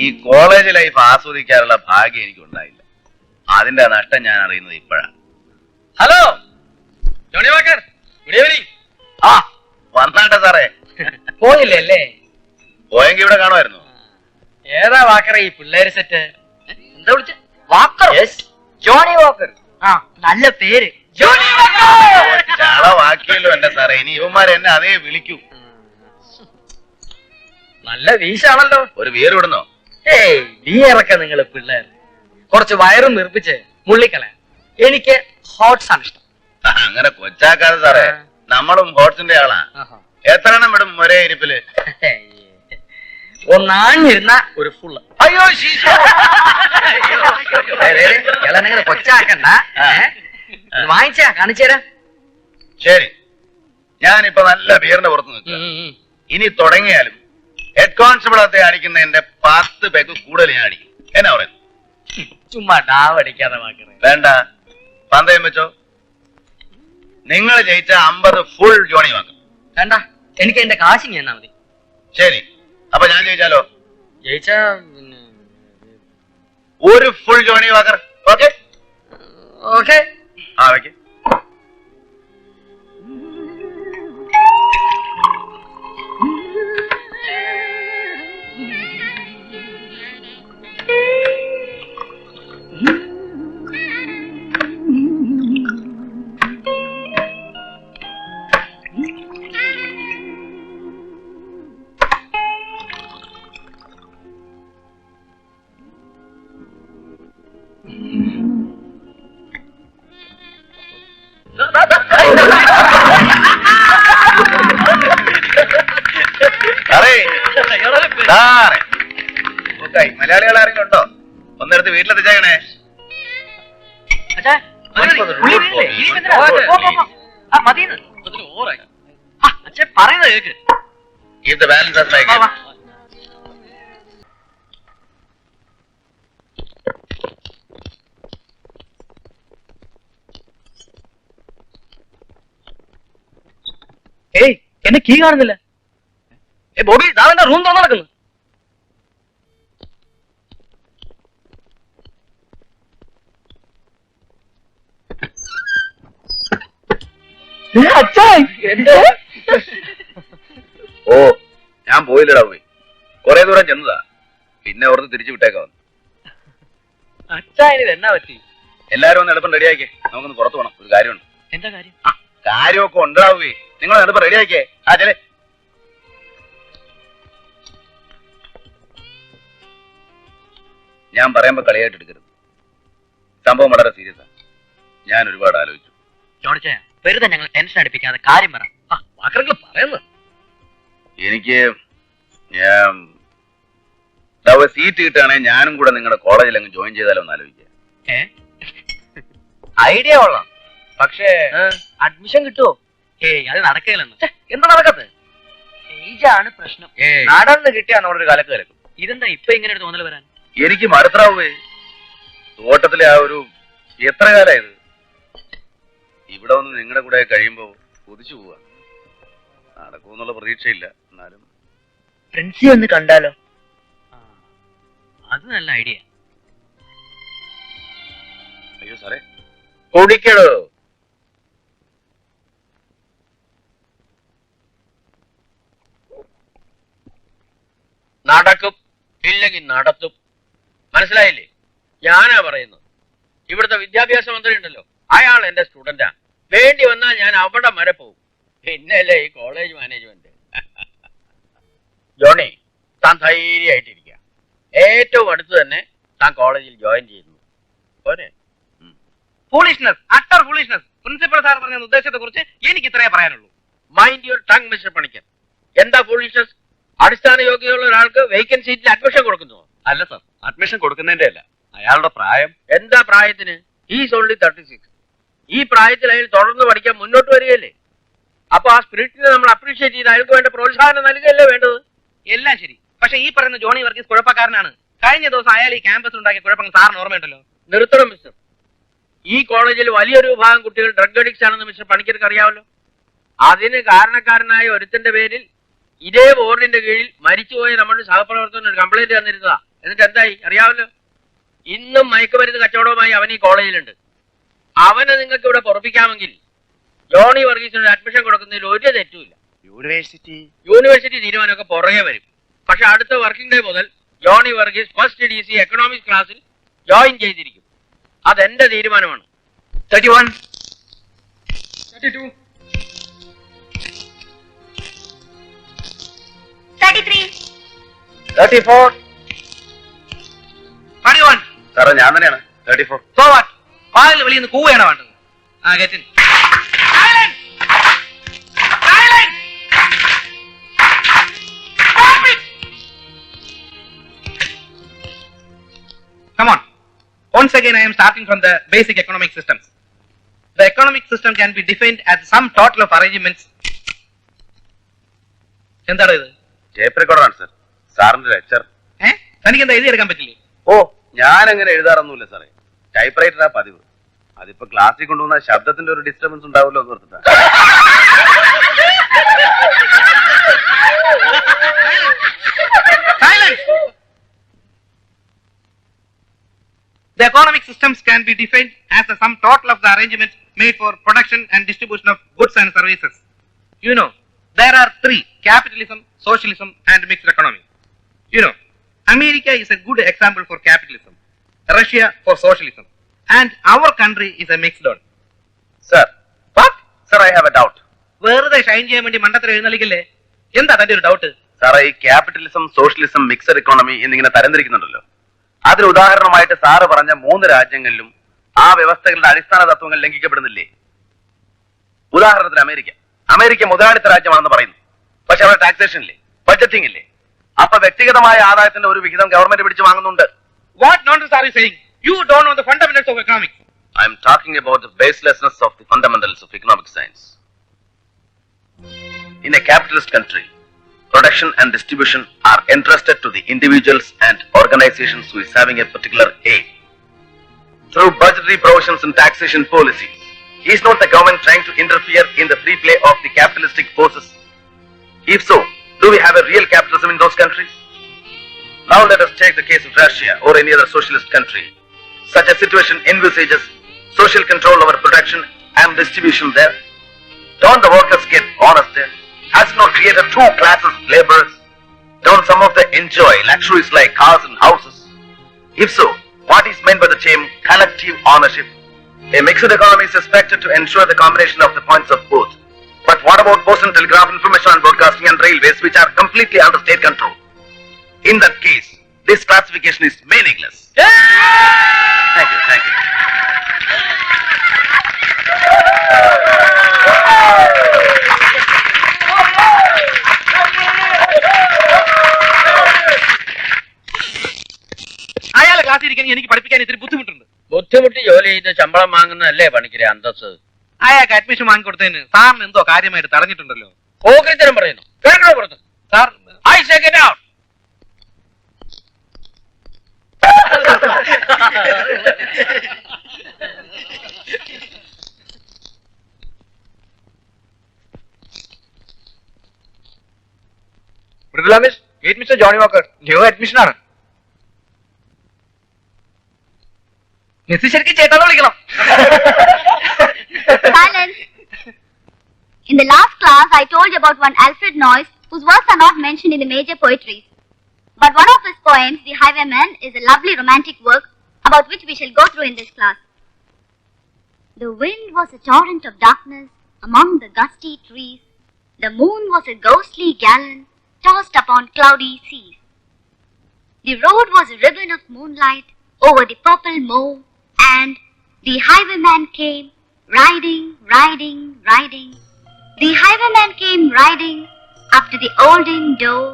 ഈ college life ആസ്വദിക്കാനുള്ള ഭാഗ്യം എനിക്കുണ്ടായില്ല. അതിന്റെ നഷ്ടം ഞാൻ അറിയുന്നത് ഇപ്പോഴാണ്. Hello Johnny Walker, good evening. ആ വന്നാട്ടെ സാറേ. പോയില്ലേ അല്ലേ? പോയെങ്കിൽ ഇവിടെ കാണുമായിരുന്നു. ഏതാ വാക്കർ ഈ പിള്ളേര് സെറ്റ്? എന്താ വിളിച്ച? വാക്കർ? Johnny Walker. ആ നല്ല പേര്, ജോണി വാക്കർ. ചളവാക്കിയല്ലോ എന്റെ സാറേ. ഇനി ഇവന്മാർ എന്നെ അതേ വിളിക്കൂ. നല്ല വീശാണല്ലോ. ഒരു വീർ വിടുന്നോ? ഏയ് വീറൊക്കെ നിങ്ങള് പിള്ളേർ കുറച്ച് വയറും നിർപ്പിച്ച് മുള്ളിക്കളയാ. എനിക്ക് ഹോട്ട്സ് ആണ് ഇഷ്ടം. അങ്ങനെ കൊച്ചാക്കാതെ സാറേ, നമ്മളും ഹോട്ട്സിന്റെ ആളാ. എത്ര എണ്ണം വിടും ഒരേ ഇരിപ്പില്? ഒന്നാഞ്ഞിരുന്ന ഒരു ഫുള്ള്. അയ്യോ ഇളനിങ്ങനെ കൊച്ചാക്കണ്ട. വാങ്ങിച്ചാ കാണിച്ചുതരാം. ശരി, ഞാനിപ്പോ നല്ല ബീറിന്റെ പുറത്ത് നിൽക്കാം. ഇനി തുടങ്ങിയാലും ഹെഡ് കോൺസ്റ്റബിളത്തെ അടിക്കുന്ന എന്റെ 10 പേക്ക് കൂടുതൽ ഞാൻ അടിക്കും. എന്നാ പറയുന്നു? ചുമ്മാ ഡാവടിക്കാതെ വാക്കറേ. വേണ്ട, പന്തയം വെച്ചോ. നിങ്ങൾ ജയിച്ച 50 ഫുൾ ജോണി വാക്കും. വേണ്ട, എനിക്ക് എന്റെ കാശിങ് എന്നാ മതി. ശരി, അപ്പൊ ഞാൻ ജയിച്ചാലോ? ജയിച്ച ഒരു full Johnny Walker. Okay okay. ആ വെക്ക്. മലയാളികൾ ആരെങ്കിലും ഉണ്ടോ? ഒന്നെടുത്ത് വീട്ടിലെത്തിച്ചേക്കണേ. പറയുന്നത് കേക്ക്. Keep the balance as like it. ഏയ് എന്റെ കീ കാണുന്നില്ല. ബോബി ദാവന്റെ റൂം തുറന്നു നടക്കുന്നു. ഓ, ഞാൻ പോയില്ലടാ. പോയി കൊറേ ദൂരം ചെന്നതാ, പിന്നെ ഓർത്ത് തിരിച്ചു വിട്ടേക്കാ. അച്ഛാ ഇത് എന്നാ പറ്റി? എല്ലാരും ഒന്ന് എളുപ്പം റെഡിയാക്കിയേ, നമുക്കൊന്ന് പുറത്തു പോകണം. ഒരു കാര്യമുണ്ട്. എന്താ കാര്യം? കാര്യമൊക്കെ ഉണ്ടാവുകയെ. നിങ്ങൾ എളുപ്പം റെഡിയാക്കിയേ. ആ ചെലേ. ഞാൻ പറയുമ്പോ കളിയായിട്ട് എടുക്കരുത്. സംഭവം വളരെ സീരിയസ് ആണ്. ഞാൻ ഒരുപാട് ആലോചിച്ചു. ജോണിച്ചായ വെറുതെ ഞങ്ങൾ ടെൻഷൻ അടിപ്പിക്കാതെ കാര്യം പറ. വാക്കറെങ്കിലും പറയുന്നു. എനിക്ക് സീറ്റ് കിട്ടുകയാണെങ്കിൽ ഞാനും കൂടെ നിങ്ങളുടെ കോളേജിൽ അങ്ങ് ജോയിൻ ചെയ്താലോ എന്ന് ആലോചിക്കുക. ഐഡിയ കൊള്ളാം, പക്ഷേ അഡ്മിഷൻ കിട്ടുമോ? ഏയ് അത് നടക്കില്ലെന്ന്. എന്താ നടക്കത്ത്? ഏജാണ് പ്രശ്നം. നടന്ന് കിട്ടിയാ നമ്മളൊരു കലക്ക് കലക്കും. ഇതെന്താ ഇപ്പൊ ഇങ്ങനെ ഒരു തോന്നൽ വരാൻ? എനിക്ക് മടുത്രാവേ. തോട്ടത്തിലെ ആ ഒരു എത്ര കാലായത്. ഇവിടെ വന്ന് നിങ്ങളുടെ കൂടെ കഴിയുമ്പോ കൊതിച്ചു പോവാ. നടക്കുമെന്നുള്ള പ്രതീക്ഷയില്ല. എന്നാലും ഫ്രണ്ട്സി ഒന്ന് കണ്ടാലോ? അത് നല്ല ഐഡിയ. അയ്യോ സാറേ, കുടിക്കടോ. നടക്കും ഇല്ലെങ്കിൽ നടത്തും. മനസ്സിലായില്ലേ? ഞാനാ പറയുന്നത്. ഇവിടുത്തെ വിദ്യാഭ്യാസ മന്ത്രി ഉണ്ടല്ലോ, അയാൾ എന്റെ സ്റ്റുഡന്റാ. വേണ്ടി വന്നാൽ ഞാൻ അവിടെ വരെ പോകും. പിന്നല്ലേ ഈ കോളേജ് മാനേജ്മെന്റ്. ജോണി, താൻ ധൈര്യമായിട്ടിരിക്കുക. ഏറ്റവും അടുത്ത് തന്നെ താൻ കോളേജിൽ ജോയിൻ ചെയ്യുന്നു. പോരെ? Foolishness, utter foolishness. Principal sir പറഞ്ഞ ഉദ്ദേശത്തെ കുറിച്ച് എനിക്ക് ഇത്രേ പറയാനുള്ളൂ. Mind your tongue mister Panicker. എന്താ ഫൂളിഷ്നസ്? അടിസ്ഥാന യോഗ്യതയുള്ള ഒരാൾക്ക് വേക്കൻറ്റ് സീറ്റിൽ അഡ്മിഷൻ കൊടുക്കുന്നു? അല്ല സാർ, അഡ്മിഷൻ കൊടുക്കുന്നതിന്റെ അല്ല, അയാളുടെ പ്രായം. എന്താ പ്രായത്തിന്? Is only 36. ഈ പ്രായത്തിൽ അയാൾ തുടർന്ന് പഠിക്കാൻ മുന്നോട്ട് വരികയല്ലേ? അപ്പൊ ആ സ്പിരിറ്റിനെ നമ്മൾ അപ്രീഷിയേറ്റ് ചെയ്ത് അയാൾക്ക് വേണ്ട പ്രോത്സാഹനം നൽകുകയല്ലേ വേണ്ടത്? എല്ലാം ശരി, പക്ഷെ ഈ പറയുന്ന ജോണി വർഗീസ് കുഴപ്പക്കാരനാണ്. കഴിഞ്ഞ ദിവസം അയാൾ ഈ ക്യാമ്പസിൽ ഉണ്ടാക്കിയ കുഴപ്പങ്ങൾ സാറിന് ഓർമ്മയുണ്ടല്ലോ. നിർത്തണം മിസ്റ്റർ. ഈ കോളേജിൽ വലിയൊരു വിഭാഗം കുട്ടികൾ ഡ്രഗ് അഡിക്ട്സ് ആണെന്ന് മിസ്റ്റർ പണിക്കർക്ക് അറിയാമല്ലോ. അതിന് കാരണക്കാരനായ ഒരുത്തിന്റെ പേരിൽ ഇതേ ബോർഡിന്റെ കീഴിൽ മരിച്ചുപോയ നമ്മുടെ സഹപ്രവർത്തകൻ ഒരു കംപ്ലൈന്റ് തന്നിരുന്നതാ. എന്നിട്ട് എന്തായി അറിയാമല്ലോ. ഇന്നും മയക്കുമരുന്ന് കച്ചവടവുമായി അവൻ ഈ കോളേജിലുണ്ട്. അവനെ നിങ്ങൾക്ക് ഇവിടെ പൊറപ്പിക്കാമെങ്കിൽ ജോണി വർഗീസിന് അഡ്മിഷൻ കൊടുക്കുന്നതിൽ ഒരു തെറ്റുമില്ല. യൂണിവേഴ്സിറ്റി തീരുമാനമൊക്കെ പുറകെ വരും. പക്ഷെ അടുത്ത വർക്കിംഗ് ഡേ മുതൽ Johnny Varghese first DC economics ക്ലാസ്സിൽ ജോയിൻ ചെയ്തിരിക്കും. അതെന്റെ തീരുമാനമാണ്. 31, 32, 33, 34, 31. സാറേ ഞാൻ തന്നെയാണ് 34. So what? പാലിൽ വെളിയിൽ നിന്ന് കൂവയാണ് വേണ്ടത്. Get in. Silence! Silence! Stop it! Come on. Once again, I am starting from the basic economic systems. The economic system can be defined as the sum total of arrangements. എന്താണ് ഇത്? Tape റെക്കോർഡറാണ് sir. സാറിന്റെ lecture. തനിക്ക് എന്താ എഴുതിയെടുക്കാൻ പറ്റില്ലേ? ഓ ഞാൻ അങ്ങനെ എഴുതാറൊന്നുമില്ല സാറേ. ടൈപ്പ് റൈറ്ററാ പതിവ്. അതിപ്പോ ക്ലാസ്സിൽ കൊണ്ടുവന്ന ശബ്ദത്തിന്റെ ഒരു ഡിസ്റ്റർബൻസ് ഉണ്ടാവുമല്ലോ എന്ന് ഓർത്തിട്ടാ. Silence! The economic systems can be defined as the sum total of the arrangements made for production and distribution of goods and services. You know, there are three: capitalism, socialism, and mixed economy. You know, America is a good example for capitalism, Russia for socialism, and our country is a mixed one. Sir What? Sir I have A doubt. വെറുതെ ഷൈൻ ചെയ്യാൻ വേണ്ടി മണ്ടത്തരം എഴുന്നള്ളിക്കല്ലേ? എന്താ തന്റെ ഒരു doubt? സാറേ ഈ capitalism, socialism, mixed economy എന്നിങ്ങനെ തരംതിരിക്കുന്നുണ്ടല്ലോ. അതിന് ഉദാഹരണമായിട്ട് സാറ് പറഞ്ഞ 3 രാജ്യങ്ങളിലും ആ വ്യവസ്ഥകളുടെ അടിസ്ഥാന തത്വങ്ങൾ ലംഘിക്കപ്പെടുന്നില്ലേ? ഉദാഹരണത്തിന് അമേരിക്ക മുതലാളിത്ത രാജ്യമാണെന്ന് പറയുന്നു. പക്ഷെ അവിടെ ടാക്സേഷൻ ഇല്ലേ, ബഡ്ജറ്റിംഗ് ഇല്ലേ? അപ്പൊ വ്യക്തിഗതമായ ആദായത്തിന്റെ ഒരു വിഹിതം ഗവൺമെന്റ് പിടിച്ചു വാങ്ങുന്നുണ്ട്. What nonsense are you saying? You don't know the fundamentals of economics. I am talking about the baselessness of the fundamentals of economic science. In a capitalist country, production and distribution are entrusted to the individuals and organizations who is having a particular aim. Through budgetary provisions and taxation policy, is not the government trying to interfere in the free play of the capitalistic forces? If so, do we have a real capitalism in those countries? Now let us take the case of Russia or any other socialist country. Such a situation envisages social control over production and distribution there. Don't the workers get honest there? Has it not created 2 classes of laborers? Don't some of them enjoy luxuries like cars and houses? If so, what is meant by the term collective ownership? A mixed economy is expected to ensure the combination of the points of both. But what about post and telegraph, information and broadcasting and railways, which are completely under state control? In that case, this classification is meaningless. Thank you, thank you. അയാളെ ക്ലാസ്സിൽ ഇരിക്കാൻ എനിക്ക് പഠിപ്പിക്കാൻ ഇത്തിരി ബുദ്ധിമുട്ടുണ്ട്. ബുദ്ധിമുട്ടി ജോലി ചെയ്ത് ശമ്പളം വാങ്ങുന്നതല്ലേ പണിക്കരെ അന്തസ്? അയാൾക്ക് അഡ്മിഷൻ വാങ്ങിക്കൊടുത്തതിന് സാറിന് എന്തോ കാര്യമായിട്ട് തടഞ്ഞിട്ടുണ്ടല്ലോ. ഓക്രിത്തരം പറയുന്നു. കേൾക്കണോ പുറത്ത്? Sir I say get out. Miss, gate mister Johnny Walker, new admission ആണ്. മിസ് ശരിക്കും ചേട്ടാന്ന് വിളിക്കണം. Silence. In the last class, I told you about one Alfred Noyes, whose works are not mentioned in the major poetries. But one of his poems, The Highwayman, is a lovely romantic work about which we shall go through in this class. The wind was a torrent of darkness among the gusty trees. The moon was a ghostly galleon tossed upon cloudy seas. The road was a ribbon of moonlight over the purple moor, and the highwayman came riding, riding, riding. The highwayman came riding up to the olden door.